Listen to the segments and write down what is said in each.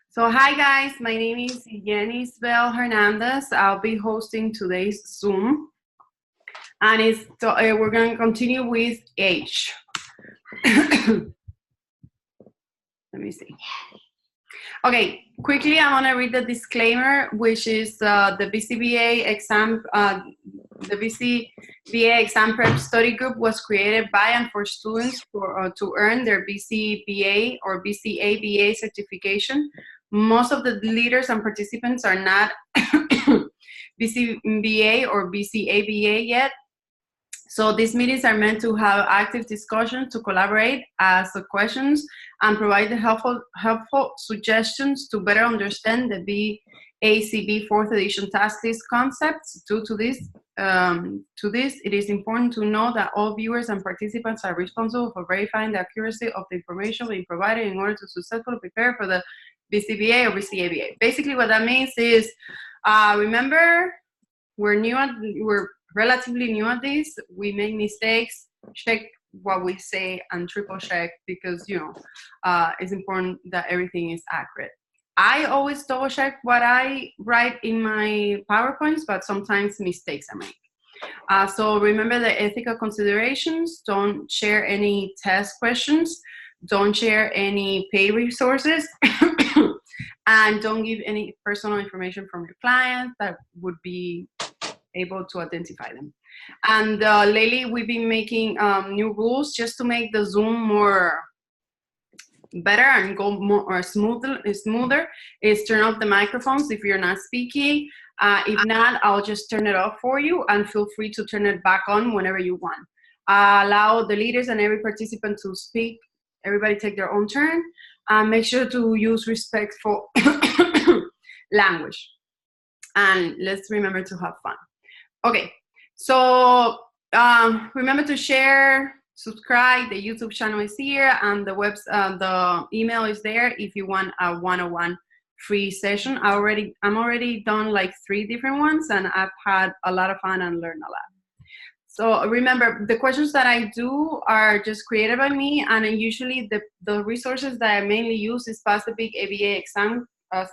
So hi guys, my name is Yenisbel Hernandez. I'll be hosting today's Zoom, and we're going to continue with H. Let me see. Okay, quickly I'm going to read the disclaimer, which is the BCBA exam. The BCBA exam prep study group was created by and for students to earn their BCBA or BCABA certification. Most of the leaders and participants are not BCBA or BCABA yet. So these meetings are meant to have active discussion, to collaborate, ask the questions, and provide the helpful suggestions to better understand the BACB 4th edition task list concepts. Due to this, it is important to know that all viewers and participants are responsible for verifying the accuracy of the information being provided in order to successfully prepare for the BCBA or BCABA. Basically, what that means is, remember, we're relatively new at this. We make mistakes. Check what we say and triple check because it's important that everything is accurate. I always double check what I write in my PowerPoints, but sometimes mistakes are made. So remember the ethical considerations. Don't share any test questions. Don't share any paid resources. And don't give any personal information from your client that would be able to identify them. And lately we've been making new rules just to make the Zoom more better and go more smoother is turn off the microphones if you're not speaking. If not, I'll just turn it off for you, and feel free to turn it back on whenever you want. Allow the leaders and every participant to speak. Everybody take their own turn. Make sure to use respectful language. And let's remember to have fun. Okay, so remember to share, subscribe. The YouTube channel is here, and the email is there if you want a one-on-one free session. I'm already done like 3 different ones, and I've had a lot of fun and learned a lot. So remember, the questions that I do are just created by me, and usually the resources that I mainly use is Pass the Big ABA exam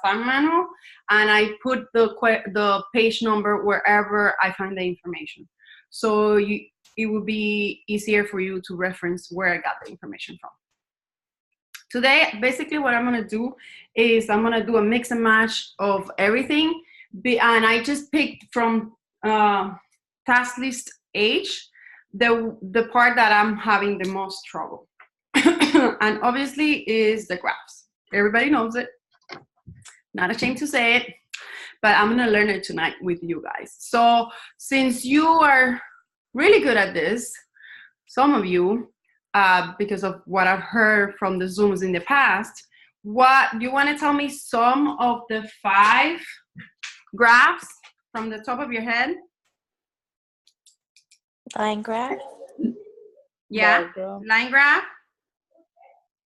manual, and I put the page number wherever I find the information. So it will be easier for you to reference where I got the information from. Today, basically what I'm going to do is I'm going to do a mix and match of everything, and I just picked from task list H, the part that I'm having the most trouble. And obviously is the graphs. Everybody knows it. Not ashamed to say it, but I'm going to learn it tonight with you guys. So since you are really good at this, some of you, because of what I've heard from the Zooms in the past, what you want to tell me some of the 5 graphs from the top of your head? Line graph. Yeah, bar graph. Line graph.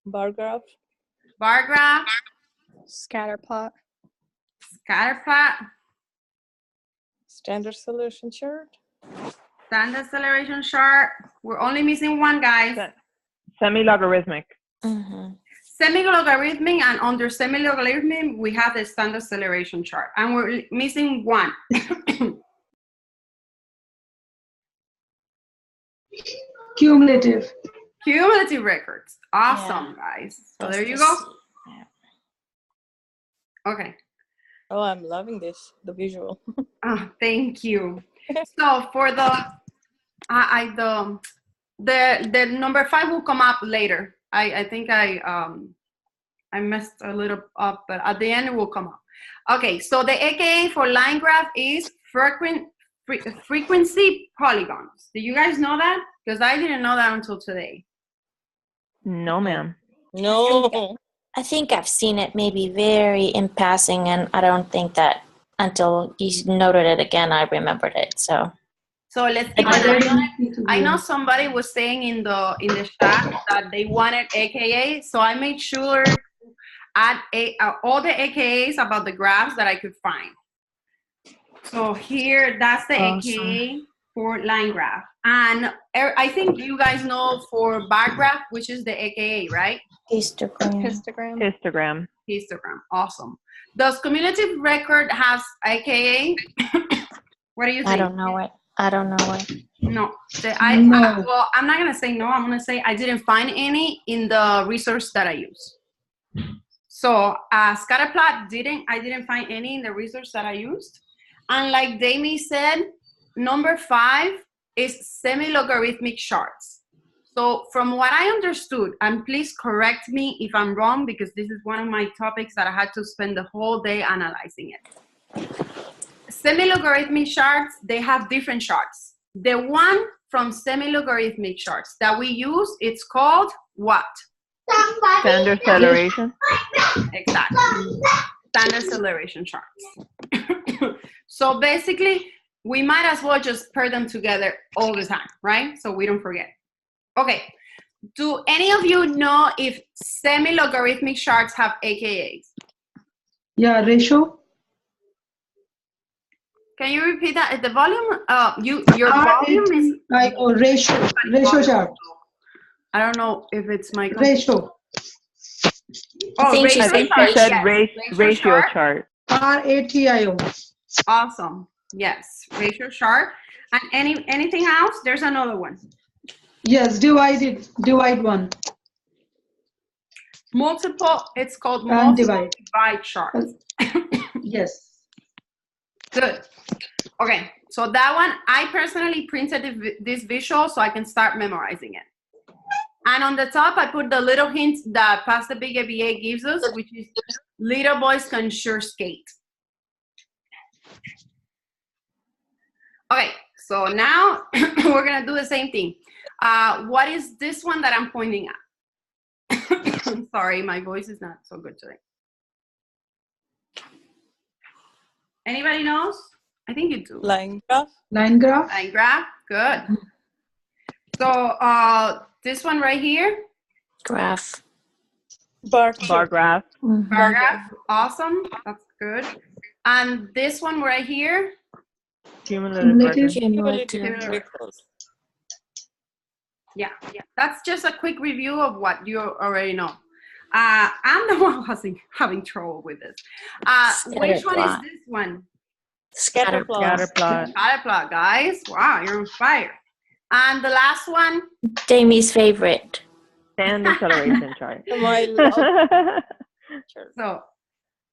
Bar graph. Bar graph. Scatter plot. Scatter plot. Standard solution chart. Standard acceleration chart. We're only missing one, guys. Semi-logarithmic. Mm-hmm. Semi-logarithmic, and under semi-logarithmic, we have the standard acceleration chart. And we're missing one. Cumulative. Cumulative records. Awesome, Yeah. guys. So That's there you the go. C. Yeah. Okay. Oh, I'm loving this, the visual. Oh, thank you. So for the number 5 will come up later. I think I messed a little up, but at the end it will come up. Okay, so the AKA for line graph is frequency polygons. Do you guys know that? Because I didn't know that until today. No, ma'am. No. I think I've seen it maybe very in passing, and I don't think that until you noted it again, I remembered it. So let's see. I know somebody was saying in the chat that they wanted AKA, so I made sure to add all the AKAs about the graphs that I could find. So here, that's the AKA for line graph. And I think you guys know for bar graph, which is the AKA, right? Histogram. Histogram. Histogram. Histogram. Awesome. Does cumulative record has AKA? What do you think? I don't know it. I don't know it. No. No. Well, I'm not going to say no. I'm going to say I didn't find any in the resource that I use. So scatterplot, I didn't find any in the resource that I used. And like Damie said, number 5 is semi-logarithmic charts. So from what I understood, and please correct me if I'm wrong, because this is one of my topics that I had to spend the whole day analyzing it. Semi-logarithmic charts, they have different charts. The one from semi-logarithmic charts that we use, it's called what? Standard acceleration. Exactly. Standard acceleration charts. So basically, we might as well just pair them together all the time, right? So we don't forget. Okay. Do any of you know if semi-logarithmic charts have AKAs? Yeah, ratio. Can you repeat that? The volume, your volume is... Ratio chart. I don't know if it's my... Ratio. I think she I think said she said yes. ratio chart. RATIO. Awesome. Yes, ratio chart. And anything else? There's another one. Yes, divide one. Multiple, it's called And multiple divide chart. Yes. Good. Okay, so that one, I personally printed this visual so I can start memorizing it. And on the top, I put the little hints that Past the Big ABA gives us, which is little boys can sure skate. Okay, so now we're gonna do the same thing. What is this one that I'm pointing at? I'm sorry, my voice is not so good today. Anybody knows? I think you do. Line graph. Line graph. Line graph, good. So this one right here, graph. Bar graph. Mhm. bar graph, awesome, that's good. And this one right here, Cumulative record. Cumulative. records. yeah, that's just a quick review of what you already know. I'm the one who's having trouble with this. Which one is Scatterplot. this one? Scatterplot. Scatterplot. Scatterplot, guys. Wow, you're on fire. And the last one? Jamie's favorite. Standard acceleration chart. My love. So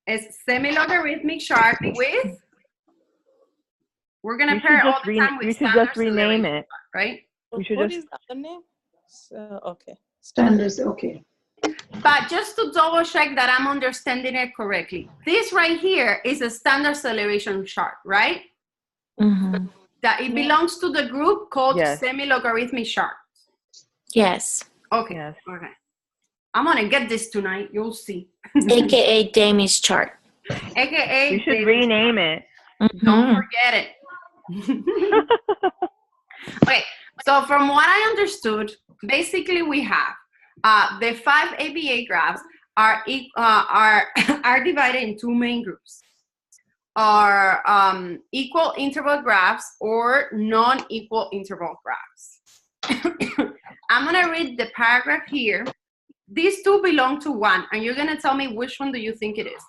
it's semi-logarithmic chart with, we're going to pair all the time with we should standard just rename acceleration it. chart, right? We should What just- is the other name? Okay. Standards. Okay. But just to double check that I'm understanding it correctly, this right here is a standard acceleration chart, right? Mm-hmm. That it belongs to the group called Yes. semi-logarithmic chart. Yes. Okay. Yes. Okay. I'm gonna get this tonight. You'll see. AKA Jamie's chart. AKA. We should rename it. Don't Mhm. forget it. Okay. So from what I understood, basically we have the 5 ABA graphs are divided in 2 main groups. Are equal interval graphs or non-equal interval graphs. I'm gonna read the paragraph here. These 2 belong to one, and you're gonna tell me which one do you think it is.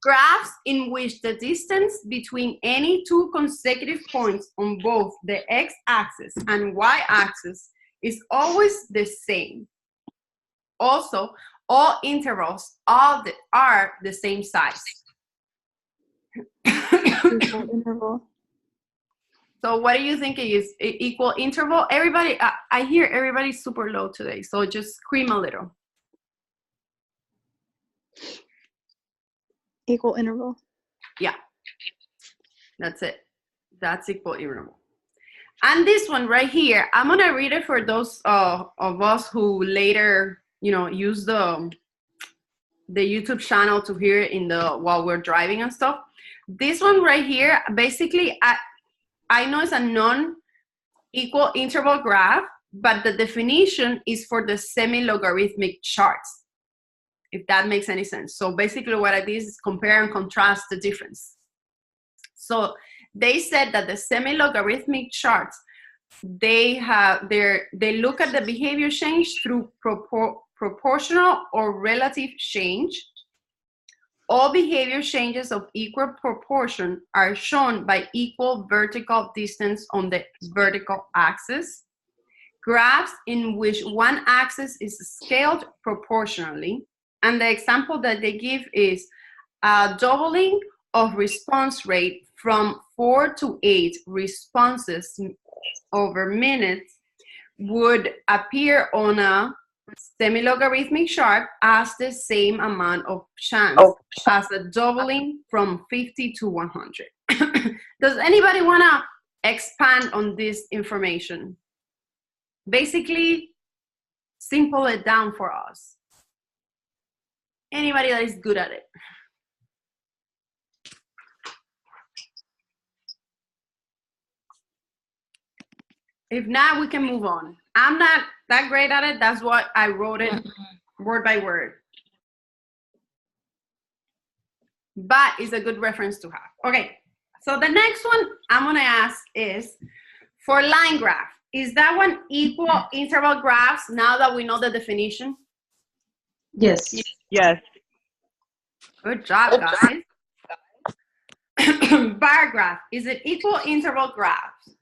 Graphs in which the distance between any 2 consecutive points on both the x-axis and y-axis is always the same. Also, all intervals are the same size. Equal interval. So what do you think it is? Equal interval? Everybody, I hear everybody's super low today, so just scream a little. Equal interval. Yeah, that's it. That's equal interval. And this one right here, I'm gonna read it for those of us who later, use the YouTube channel to hear it while we're driving and stuff. This one right here, basically, I know it's a non-equal interval graph, but the definition is for the semi-logarithmic charts, if that makes any sense. So basically what I did is compare and contrast the difference. So they said that the semi-logarithmic charts they look at the behavior change through proportional or relative change. All behavior changes of equal proportion are shown by equal vertical distance on the vertical axis. Graphs in which one axis is scaled proportionally, and the example that they give is a doubling of response rate from 4 to 8 responses over minutes would appear on a semi-logarithmic chart as the same amount of chance as a doubling from 50 to 100. Does anybody want to expand on this information? Basically, simple it down for us. Anybody that is good at it? If not, we can move on. I'm not that great at it. That's why I wrote it word by word. But it's a good reference to have. Okay, so the next one I'm gonna ask is, for line graph, is that one equal interval graphs now that we know the definition? Yes. Yes. Good job, guys. Bar graph, is it equal interval graphs?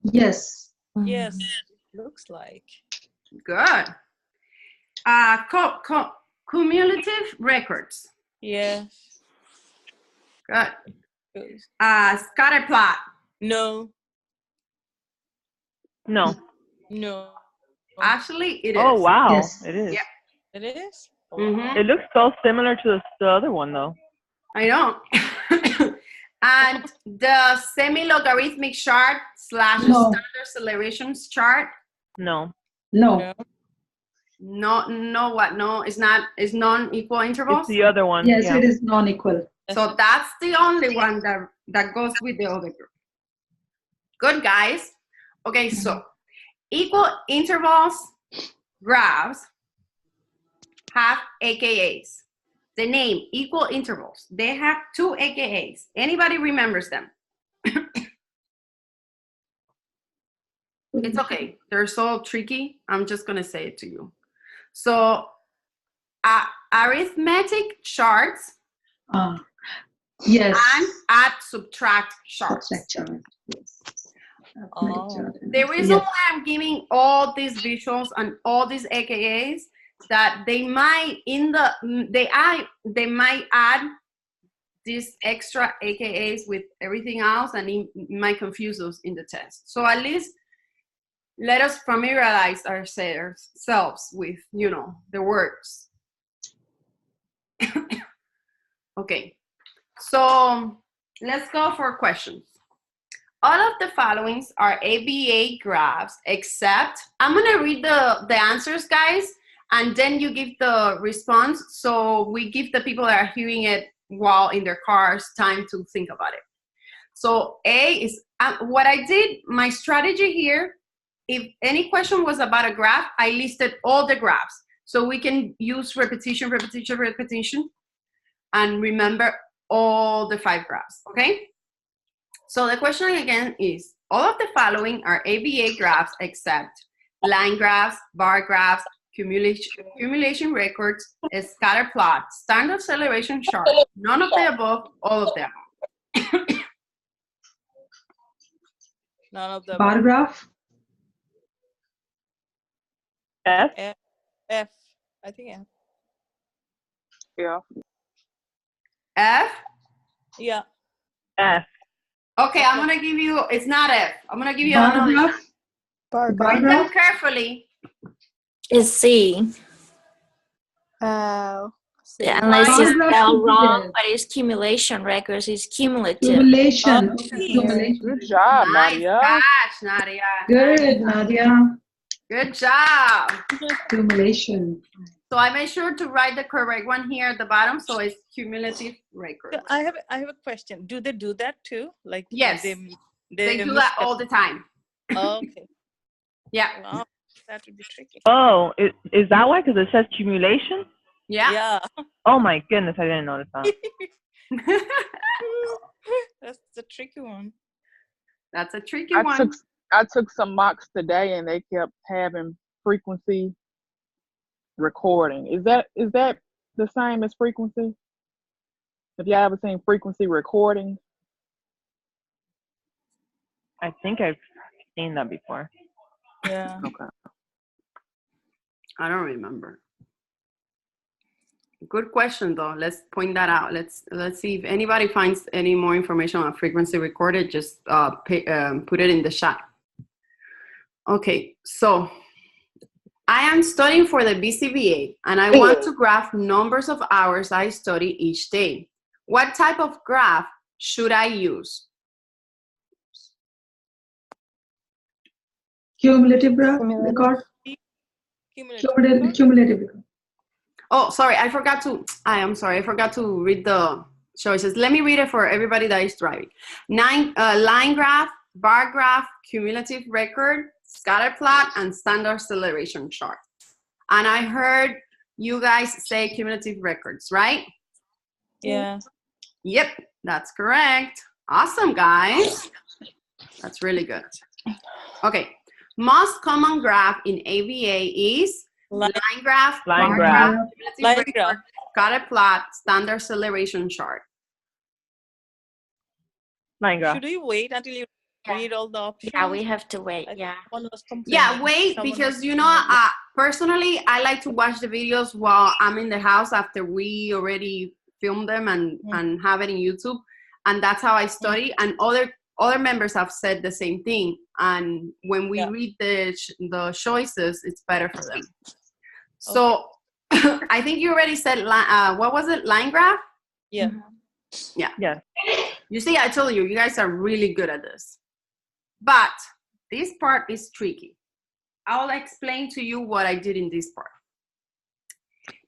Yes. Yes. Looks like. Good. Cumulative records. Yes. Good. Good. Scatter plot. No. No. No. Actually, it is. Oh, wow. Yes. It is. Yeah. It is? Mhm. It looks so similar to the other one, though. I know. And the semi-logarithmic chart / No. standard accelerations chart. No. No. No, what? No, it's not. It's non-equal intervals. It's the other one. Yes, yeah. it is non-equal. So that's the only one that goes with the other group. Good, guys. Okay, so equal intervals graphs have AKAs. The name equal intervals. They have 2 AKAs. Anybody remembers them? It's okay. They're so tricky. I'm just gonna say it to you. So, arithmetic charts Yes. and add subtract charts. Subtract chart. Yes. Oh. The reason why I'm giving all these visuals and all these AKAs that they might they might add these extra AKAs with everything else, and it might confuse us in the test. So at least let us familiarize ourselves with, you know, the words. Okay, so let's go for questions. All of the followings are ABA graphs, except I'm gonna read the answers, guys, and then you give the response, so we give the people that are hearing it while in their cars time to think about it. So A is, what I did, my strategy here, if any question was about a graph, I listed all the graphs. So we can use repetition, and remember all the 5 graphs, okay? So the question again is, all of the following are ABA graphs except line graphs, bar graphs, accumulation records, a scatter plot, standard acceleration chart, none of the above, all of the above. None of the Bar graph. F? F. I think F. Yeah. F? Yeah. F. Okay, I'm gonna give you, it's not F. I'm gonna give you Bar another. graph. Bar Bar Read them graph. carefully. Is C. See. Unless Bar it's graph spelled is wrong, there. but it's accumulation records, it's cumulative. Accumulation. Oh, Okay, yeah. accumulation. Good job, Nice Nadia. catch, Nadia. Good, Nadia. Good job. Accumulation. So I made sure to write the correct one here at the bottom, so it's cumulative record. I have a question. Do they do that too? Like Yes. They do that all the time. Oh, okay. Yeah. Wow. That would be tricky. Oh, is that why? Because it says accumulation? Yeah. Yeah. Oh my goodness, I didn't notice that. That's the tricky one. That's a tricky one. I took some mocks today and they kept having frequency recording. Is that the same as frequency? Have y'all ever seen frequency recording? I think I've seen that before. Yeah. Okay. I don't remember. Good question, though. Let's point that out. Let's see if anybody finds any more information on frequency recorded. Just put it in the chat. Okay, so I am studying for the BCBA, and I want to graph numbers of hours I study each day. What type of graph should I use? Cumulative record. Cumulative. Cumulative record. Oh, sorry, I forgot to read the choices. Let me read it for everybody that is driving. Line graph, bar graph, cumulative record, scatter plot, and standard acceleration chart. And I heard you guys say cumulative records, right? Yeah. Yep, that's correct. Awesome, guys. That's really good. Okay, most common graph in ABA is line graph, Line bar graph. cumulative Line record, graph. scatter plot, standard acceleration chart. Line graph. Should we wait until you read all the options? Yeah, we have to wait. Like, Yeah. one was complaining. Yeah, wait, Someone because was you know, personally, I like to watch the videos while I'm in the house after we already filmed them and have it in YouTube, and that's how I study. And other members have said the same thing. And when we read the choices, it's better for them. So I think you already said what was it? Line graph? Yeah. Yeah. Yes. You see, I told you, you guys are really good at this. But this part is tricky. I'll explain to you what I did in this part.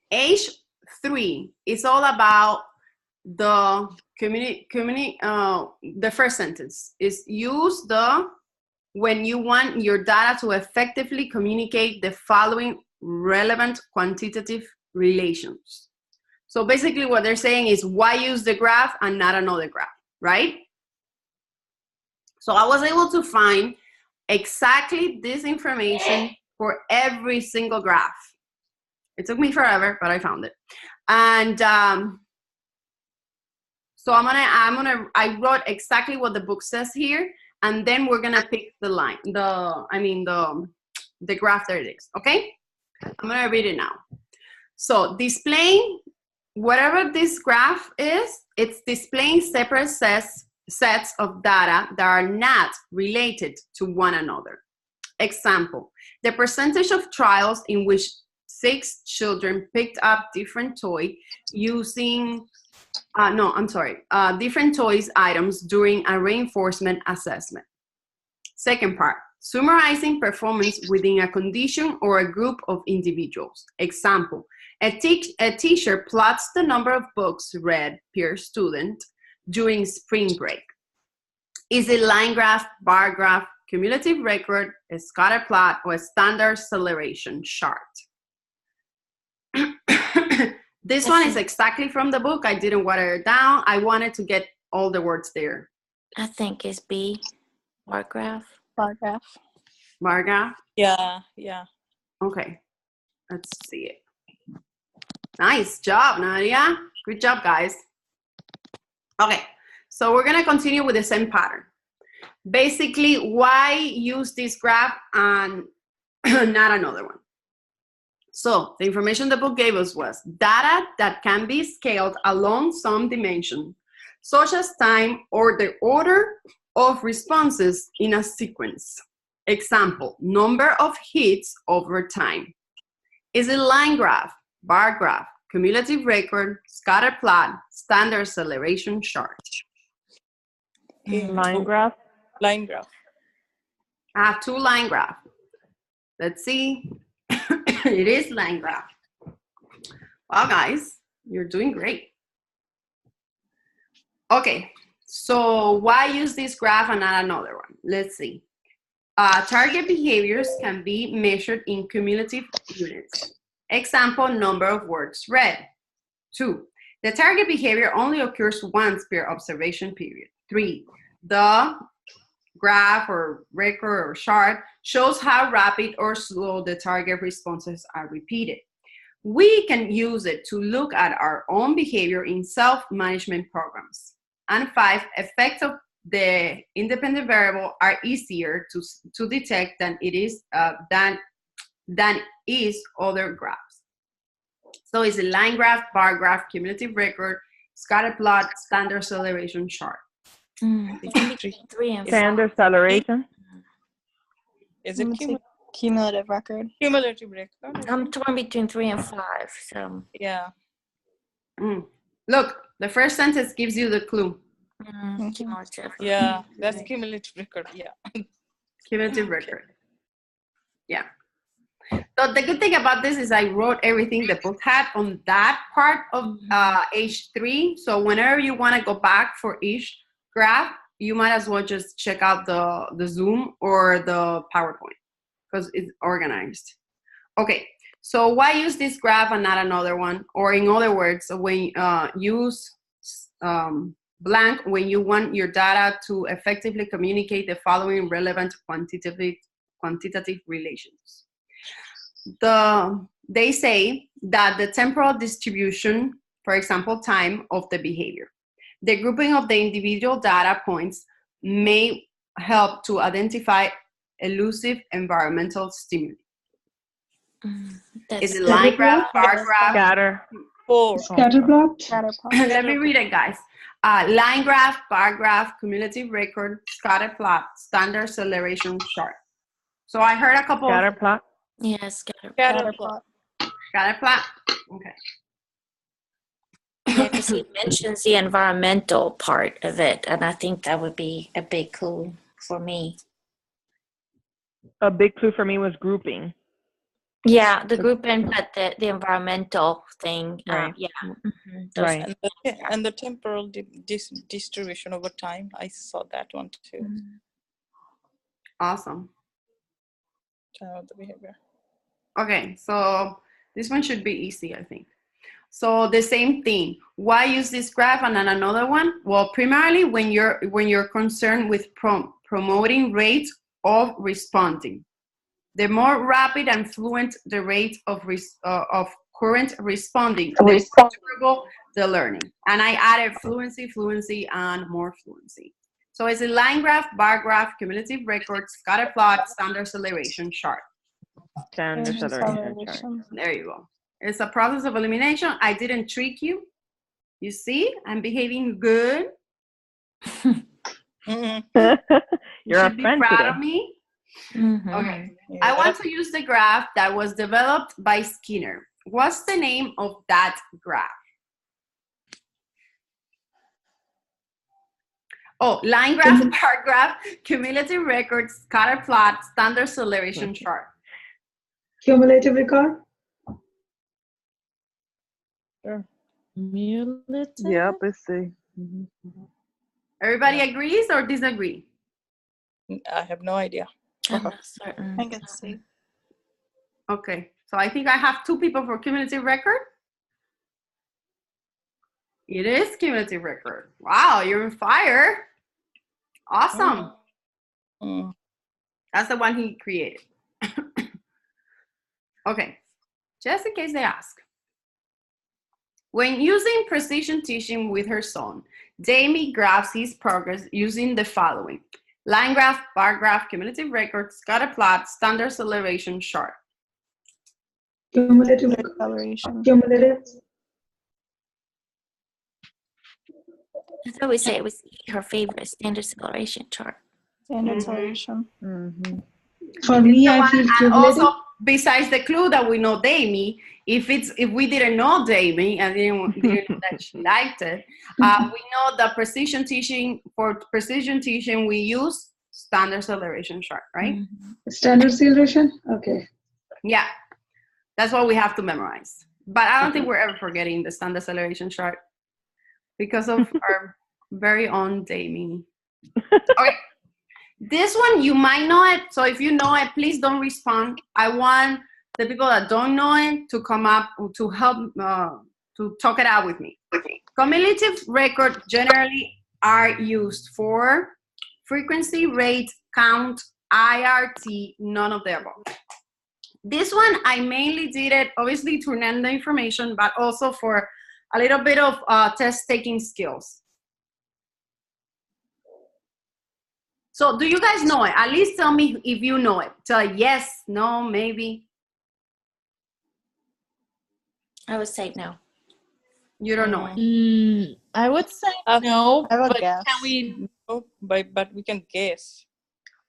Age 3 is all about the the first sentence is use when you want your data to effectively communicate the following relevant quantitative relations. So basically what they're saying is why use the graph and not another graph, right? So I was able to find exactly this information for every single graph. It took me forever, but I found it. And so I wrote exactly what the book says here, and then we're gonna pick the graph that it is, okay? I'm gonna read it now. So displaying whatever this graph is, it's displaying separate sets of data that are not related to one another. Example, the percentage of trials in which 6 children picked up different toy using, different toys items during a reinforcement assessment. Second part, summarizing performance within a condition or a group of individuals. Example, a teacher plots the number of books read per student during spring break. Is it line graph, bar graph, cumulative record, a scatter plot, or a standard acceleration chart? This one is exactly from the book. I didn't water it down. I wanted to get all the words there. I think it's B. Bar graph. Bar graph. Bar graph? Yeah, yeah. Okay, let's see it. Nice job, Nadia. Good job, guys. Okay, so we're gonna continue with the same pattern. Basically, why use this graph and not another one? So the information the book gave us was data that can be scaled along some dimension, such as time or the order of responses in a sequence. Example, number of hits over time. Is it line graph, bar graph, cumulative record, scatter plot, standard acceleration chart? Line graph. Line graph. I have 2 line graph. Let's see. It is line graph. Wow, guys, you're doing great. Okay, so why use this graph and not another one? Let's see. Target behaviors can be measured in cumulative units. Example, number of words read. 2, the target behavior only occurs once per observation period. 3, the graph or record or chart shows how rapid or slow the target responses are repeated. We can use it to look at our own behavior in self-management programs. And 5, effects of the independent variable are easier to detect than it is than is other graphs. So it's a line graph, bar graph, cumulative record, scatter plot, standard acceleration chart. Between 3 and 5. Standard acceleration. Is it Cumulative record. cumulative record? I'm torn between 3 and 5. So Yeah. Look, the first sentence gives you the clue. cumulative. Yeah, that's cumulative record. Yeah. Cumulative record. Yeah. So the good thing about this is I wrote everything the book had on that part of H3. So whenever you want to go back for each graph, you might as well just check out the Zoom or the PowerPoint because it's organized. Okay, so why use this graph and not another one? Or in other words, when use blank when you want your data to effectively communicate the following relevant quantitative relations. They say that the temporal distribution, for example, time of the behavior, the grouping of the individual data points may help to identify elusive environmental stimuli. Is it line graph, bar graph? Scatter. 4. Scatter plot. Let me read it, guys. Line graph, bar graph, cumulative record, scatter plot, standard acceleration chart. So I heard a couple Scatter of plot. Yes, scatter plot. scatter plot. Okay. Yeah, because he mentions the environmental part of it, and I think that would be a big clue for me. A big clue for me was grouping. Yeah, the group and but the environmental thing. Right. Yeah. Right. And the temporal distribution over time. I saw that one too. Awesome. Time of the behavior. Okay, so this one should be easy, I think. So the same thing. Why use this graph and then another one? Well, primarily when you're concerned with promoting rate of responding. The more rapid and fluent the rate of current responding, the more durable the learning. And I added fluency, and more fluency. So it's a line graph, bar graph, cumulative record, scatter plot, standard acceleration chart. Standard acceleration chart. There you go. It's a process of elimination. I didn't trick you. You see, I'm behaving good. Mm-hmm. You should be proud of me. Okay. Yeah. I want to use the graph that was developed by Skinner. What's the name of that graph? Oh, line graph, bar graph, cumulative record, scatter plot, standard acceleration chart. Cumulative record. Cumulative? Yep, let's see. Everybody agrees or disagree? I have no idea. I'm not certain. I can see. Okay, so I think I have 2 people for cumulative record. It is cumulative record. Wow, you're on fire. Awesome. That's the one he created. Okay, just in case they ask. When using precision teaching with her son, Jamie graphs his progress using the following: line graph, bar graph, cumulative record, scatter plot, standard acceleration chart. Cumulative. Acceleration. Cumulative. I thought we say it was her favorite standard acceleration chart. Standard acceleration. For me, I feel And cumulative. also, besides the clue that we know Damie, if we didn't know Damie and didn't know that she liked it, we know that precision teaching, we use standard acceleration chart, right? Standard acceleration. Okay. Yeah, that's what we have to memorize. But I don't think we're ever forgetting the standard acceleration chart because of our very own Damie. Okay. This one, you might know it. So if you know it, please don't respond. I want the people that don't know it to come up to help to talk it out with me. Cumulative record generally are used for frequency, rate, count, IRT, none of the above. This one, I mainly did it, obviously, to learn the information, but also for a little bit of test-taking skills. So do you guys know it? At least tell me if you know it. Tell yes, no, maybe. I would say no. You don't know it. I would say Uh, no, I would but guess. can we? Oh, but we can guess.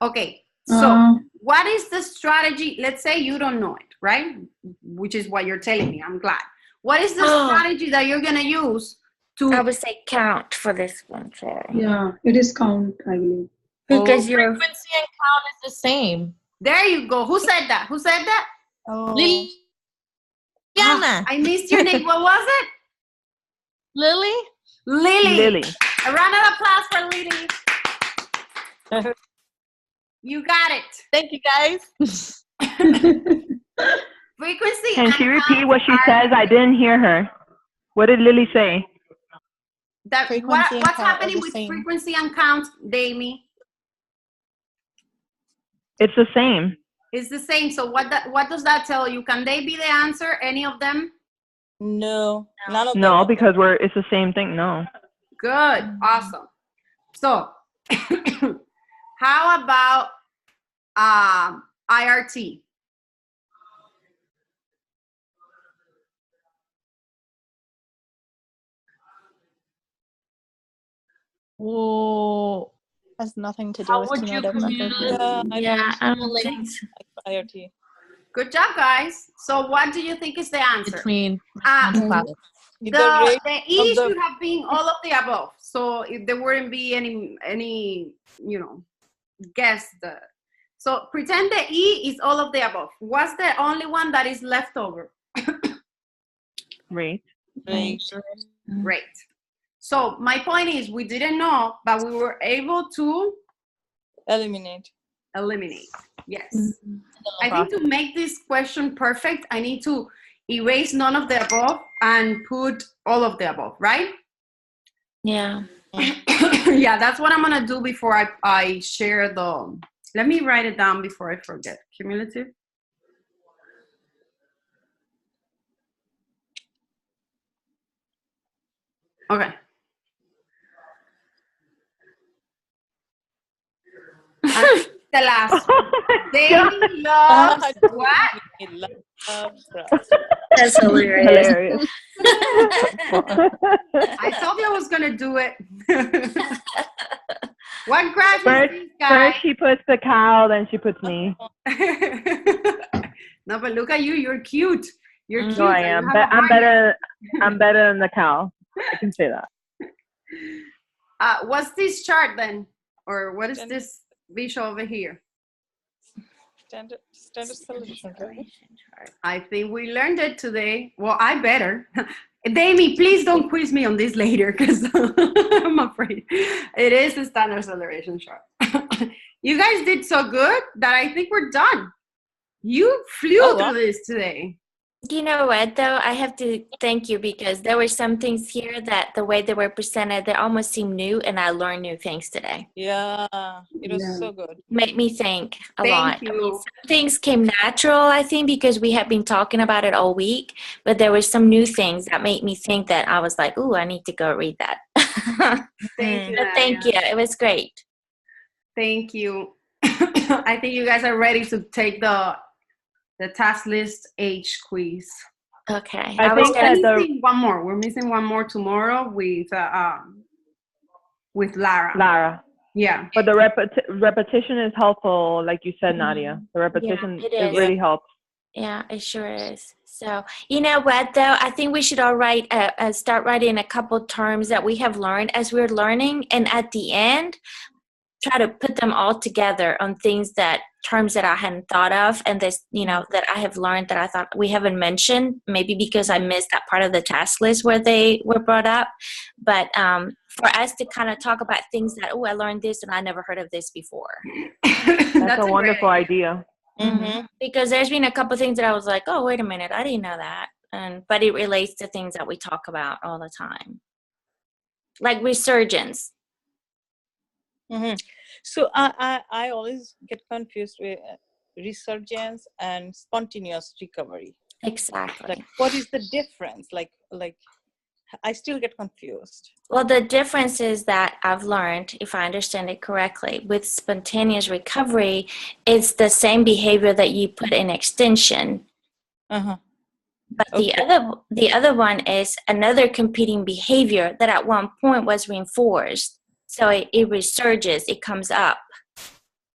Okay, so Uh, what is the strategy? Let's say you don't know it, right? Which is what you're telling me. I'm glad. What is the strategy that you're going to use to... I would say count for this one, sorry. yeah, it is count, I believe. Because you're Frequency and count is the same. There you go. Who said that? Who said that? Oh. Liliana. I missed your name. What was it? Lily? Lily. Lily. A round of applause for Lily. You got it. Thank you, guys. Frequency. Can and she repeat count what she are- says? I didn't hear her. What did Lily say? That, Frequency and what's count are happening the with same. frequency and count, Damie? It's the same. It's the same. So what does that tell you? Can they be the answer? Any of them? No, none of No, them. because it's the same thing. No. Good. Awesome. So how about IRT? Whoa. Has nothing to do How with would you cumulative record. Yeah, yeah, I don't think so. IoT. Good job, guys. So what do you think is the answer? between Um, cloud. The The rate E of the- should have been all of the above. So if there wouldn't be any guess. So pretend the E is all of the above. What's the only one that is left over? Rate. rate. Great. So my point is we didn't know, but we were able to Eliminate. eliminate. Yes. I think to make this question perfect, I need to erase none of the above and put all of the above, right? Yeah. Yeah, that's what I'm gonna do before I share the, let me write it down before I forget. Cumulative. Okay. And the last one. They love what? That's hilarious. Hilarious. I told you I was gonna do it. What graph First, is this, guy? first she puts the cow, then she puts me. No, but look at you. You're cute. You're cute. No, I and you am. have But a I'm heart. better. I'm better than the cow. I can say that. What's this chart then? Or what is this visual over here? Standard solution, right? I think we learned it today. Well, I better. Damie, please don't quiz me on this later because I'm afraid. It is a standard acceleration chart. You guys did so good that I think we're done. You flew through this today. You know what, though? I have to thank you because there were some things here that the way they were presented, they almost seem new, and I learned new things today. Yeah, it was Yeah. so good. Made me think a Thank lot. you. I mean, some things came natural, I think, because we have been talking about it all week, but there were some new things that made me think that I was like, ooh, I need to go read that. Thank you. But thank Nadia. you. It was great. Thank you. I think you guys are ready to take the task list H quiz. Okay. I was think gonna- that We're missing one more. We're missing one more tomorrow with Lara. Lara. Yeah. But the repetition is helpful, like you said, Nadia. The repetition it it is. really helps. Yeah, it sure is. So, you know what, though? I think we should all start writing a couple terms that we have learned as we're learning. And at the end, try to put them all together on terms that I hadn't thought of. And this, that I have learned that I thought we haven't mentioned, maybe because I missed that part of the task list where they were brought up. But for us to kind of talk about things that, I learned this and I never heard of this before. That's a wonderful idea. Mm-hmm. Because there's been a couple things that I was like, oh, wait a minute, I didn't know that. But it relates to things that we talk about all the time. Like resurgence. So I always get confused with resurgence and spontaneous recovery. Exactly. Like, what is the difference? Like I still get confused. Well, the difference is that I've learned, if I understand it correctly, with spontaneous recovery, it's the same behavior that you put in extension. Uh-huh. But Okay. the other one is another competing behavior that at one point was reinforced. So it resurges, it comes up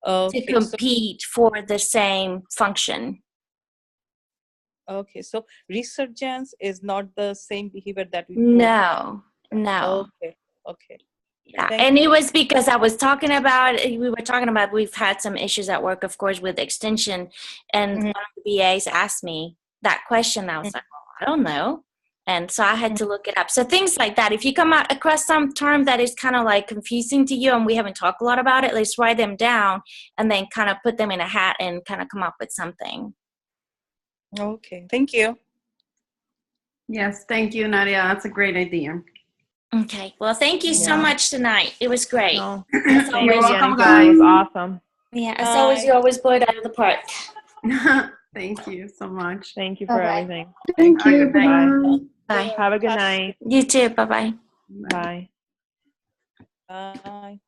Okay. to compete for the same function. Okay. So resurgence is not the same behavior that we put. No. Okay. Okay. Yeah, Thank and it was because I was talking about, we've had some issues at work, of course, with extension, and Mhm. one of the BAs asked me that question. I was like, well, I don't know. And so I had to look it up. So things like that, if you come across some term that is kind of like confusing to you and we haven't talked a lot about it, let's write them down and then kind of put them in a hat and kind of come up with something. Okay. Thank you. Yes, thank you, Nadia. That's a great idea. Okay, well, thank you so Yeah. much tonight. It was great. No, As thank always, you, welcome, Yenisbel. That was guys. awesome. yeah, as always, you always blow it out of the park. Thank you so much. Thank you for Bye-bye. everything. Thank Have a you. good night. Bye. Bye. Have a good night. You too. Bye-bye. Bye. Bye. Bye.